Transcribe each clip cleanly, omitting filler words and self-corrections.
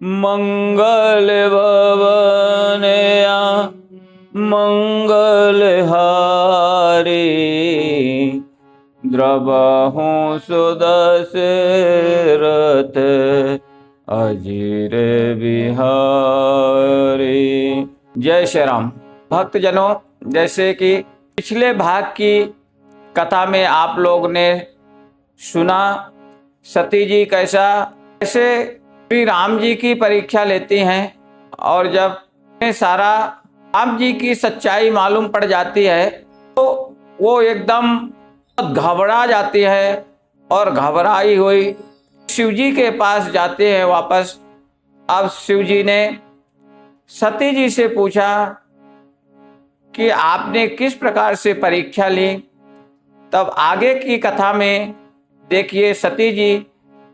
मंगल भवनया मंगल हारी द्रवहु सुदशरथ अजीर बिहारी। जय श्री राम। भक्तजनों, जैसे कि पिछले भाग की कथा में आप लोग ने सुना, सती जी कैसे श्री राम जी की परीक्षा लेती हैं और जब सारा राम जी की सच्चाई मालूम पड़ जाती है तो वो एकदम घबरा जाती है और घबराई हुई शिव जी के पास जाते हैं वापस। अब शिव जी ने सती जी से पूछा कि आपने किस प्रकार से परीक्षा ली। तब आगे की कथा में देखिए सती जी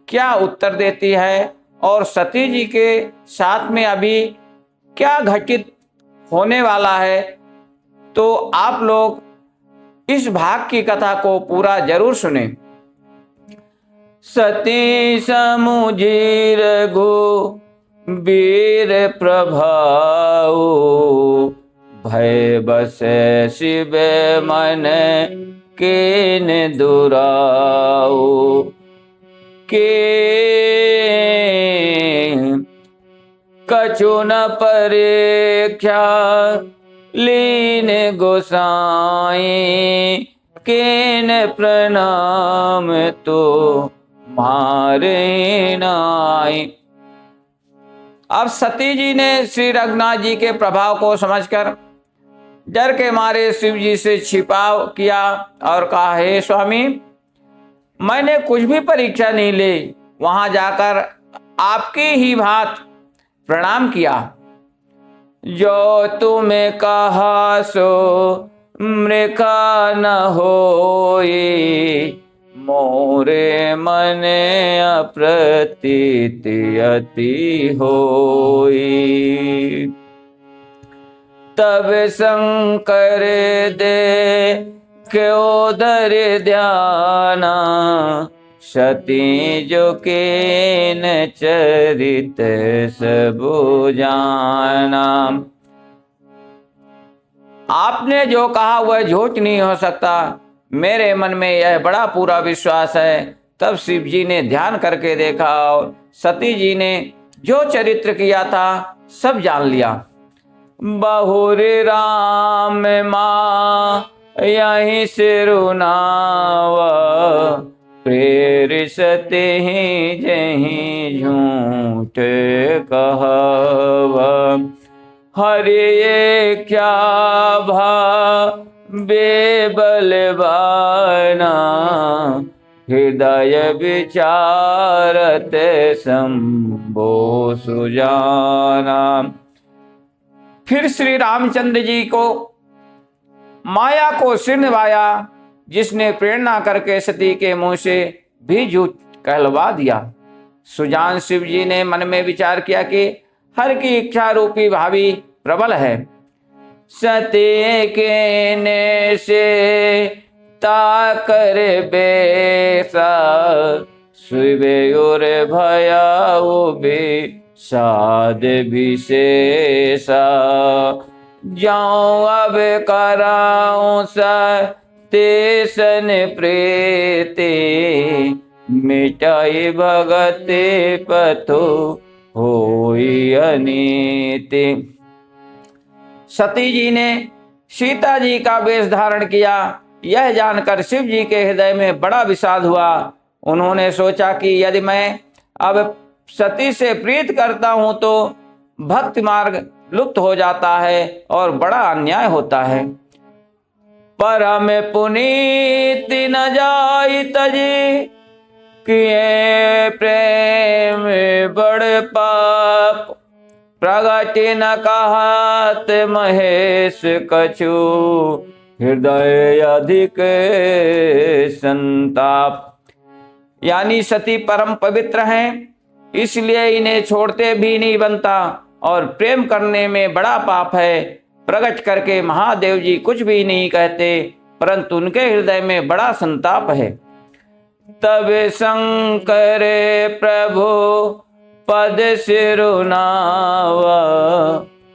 क्या उत्तर देती है और सती जी के साथ में अभी क्या घटित होने वाला है। तो आप लोग इस भाग की कथा को पूरा जरूर सुने। सती समुझी रघुबीर प्रभाऊ भय बस शिव मन केन दुराऊ के कछु न परीक्षा लीन गोसाई केन प्रणाम तो मारे नाई। अब सती जी ने श्री रघुनाथ जी के प्रभाव को समझकर डर के मारे शिव जी से छिपाव किया और कहा, हे स्वामी, मैंने कुछ भी परीक्षा नहीं ली, वहां जाकर आपकी ही भांत प्रणाम किया। जो तुम्हें कहा सो मृखा न होई मोरे मन अप्रतीति अति होई। तब शंकर दे क्यों धर ध्याना सती जो केन चरित सबु जाना। आपने जो कहा वह झूठ नहीं हो सकता, मेरे मन में यह बड़ा पूरा विश्वास है। तब शिव जी ने ध्यान करके देखा और सती जी ने जो चरित्र किया था सब जान लिया। बहुर राम माँ यहीं सिरुनावा प्रेरिसते ही जहीं झूठ कहवा। हरे क्या भा बेबलवाना हृदय विचारत शंभो सुजाना। फिर श्री रामचंद्र जी को माया को सिर निभाया, जिसने प्रेरणा करके सती के मुंह से भी झूठ कहलवा दिया। सुजान शिव जी ने मन में विचार किया कि हर की इच्छा रूपी भावी प्रबल है। सती के ने से ताकर बेसा सुबेर भयाऊ भी साध विशेषा। जाऊं अब कराऊं तेसन प्रीति मिटाई भगते पथो होई अनीति। सती जी ने सीता जी का वेश धारण किया। यह जानकर शिव जी के हृदय में बड़ा विषाद हुआ। उन्होंने सोचा कि यदि मैं अब सती से प्रीत करता हूं तो भक्ति मार्ग लुप्त हो जाता है और बड़ा अन्याय होता है। परम पुनीति न जाई तजी किए प्रेम बड़ पाप। प्रगट न कहत महेश कछु हृदय अधिक संताप। यानी सती परम पवित्र हैं, इसलिए इन्हें छोड़ते भी नहीं बनता और प्रेम करने में बड़ा पाप है। प्रकट करके महादेव जी कुछ भी नहीं कहते, परंतु उनके हृदय में बड़ा संताप है। तब शंकर प्रभु पद सिरुनावा,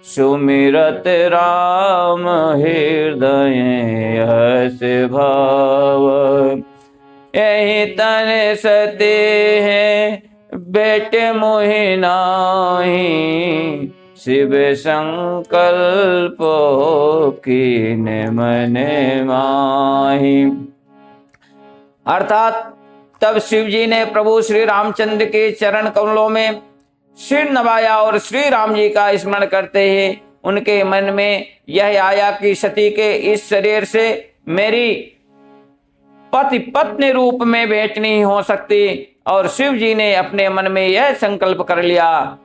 सुमिरत राम हृदय हस भाव। यही तन सते हैं बेटे मोहि नाहि, शिव संकल्प कीन मन माहि। अर्थात तब शिव जी ने प्रभु श्री रामचंद्र के चरण कमलों में सिर नवाया और श्री राम जी का स्मरण करते ही उनके मन में यह आया कि सती के इस शरीर से मेरी पति पत्नी रूप में भेंट नहीं हो सकती। और शिव जी ने अपने मन में यह संकल्प कर लिया,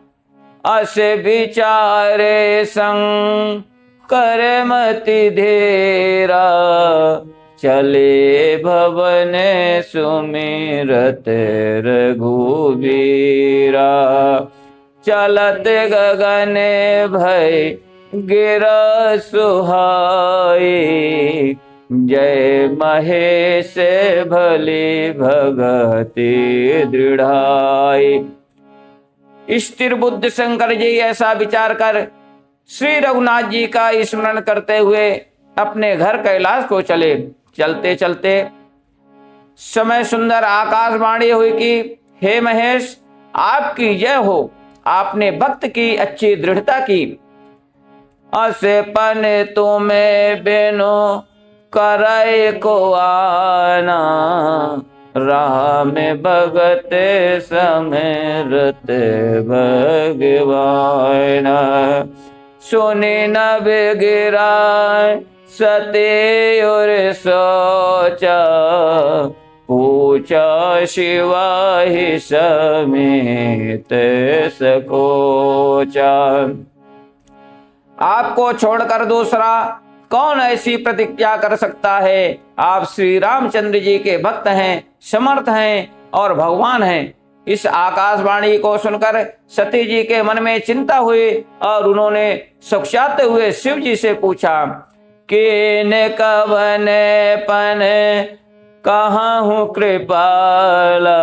अस विचारे संग कर मति धेरा, चले भवन सुमिरत रघुबीरा। चलत गगन भय गिरा सुहाई, जय महेश भली भगति दृढ़ाई। स्थिर बुद्ध शंकर जी ऐसा विचार कर श्री रघुनाथ जी का स्मरण करते हुए अपने घर कैलाश को चले। चलते चलते समय सुंदर आकाशवाणी हुई कि हे महेश, आपकी जय हो, आपने भक्त की अच्छी दृढ़ता की। असे पन तुम्हें बेनो करे को आना, राम भगत समेरत भगवान। सुने नभ गिरा सते और सोचा, पूछा शिवा ही समेत सकोचा। आपको छोड़कर दूसरा कौन ऐसी प्रतिज्ञा कर सकता है? आप श्री रामचंद्र जी के भक्त हैं, समर्थ हैं और भगवान हैं। इस आकाशवाणी को सुनकर सती जी के मन में चिंता हुई और उन्होंने सुखचाते हुए शिव जी से पूछा, किन कवन पन कहाँ हूँ कृपाला,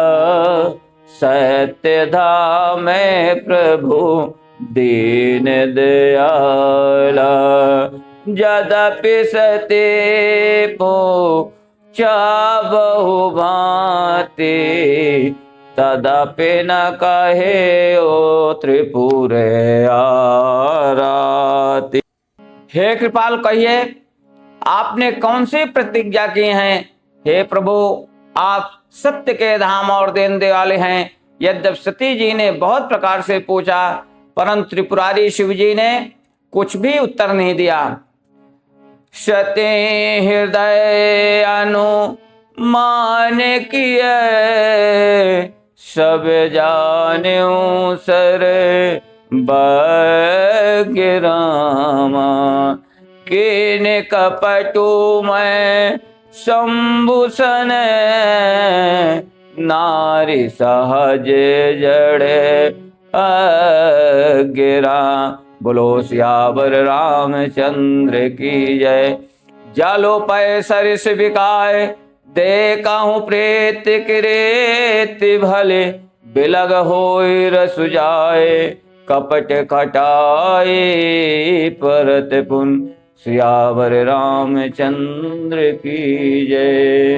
सत्य धाम प्रभु दीन दयाला। यद्यपि सते पूछा बहु भांति, तदपि न कहे ओ त्रिपुर आराती। हे कृपाल, कहिए आपने कौन सी प्रतिज्ञा की हैं? हे प्रभु, आप सत्य के धाम और देन वाले हैं। यद्यप सती जी ने बहुत प्रकार से पूछा, परंतु त्रिपुरारी शिव जी ने कुछ भी उत्तर नहीं दिया। सते हृदय अनुमान किए, सब जान्यो सर भाग्य रामा। किन कपटु मैं शंभुसन, नारी सहज जड़े अगिरा। बोलो सियावर रामचंद्र की जय। जालो पै सरिस बिकाय, देखहूँ प्रेत किरेत भले। बिलग होय रसु जाए, कपट खटाए परत पुन। सियावर रामचंद्र की जय।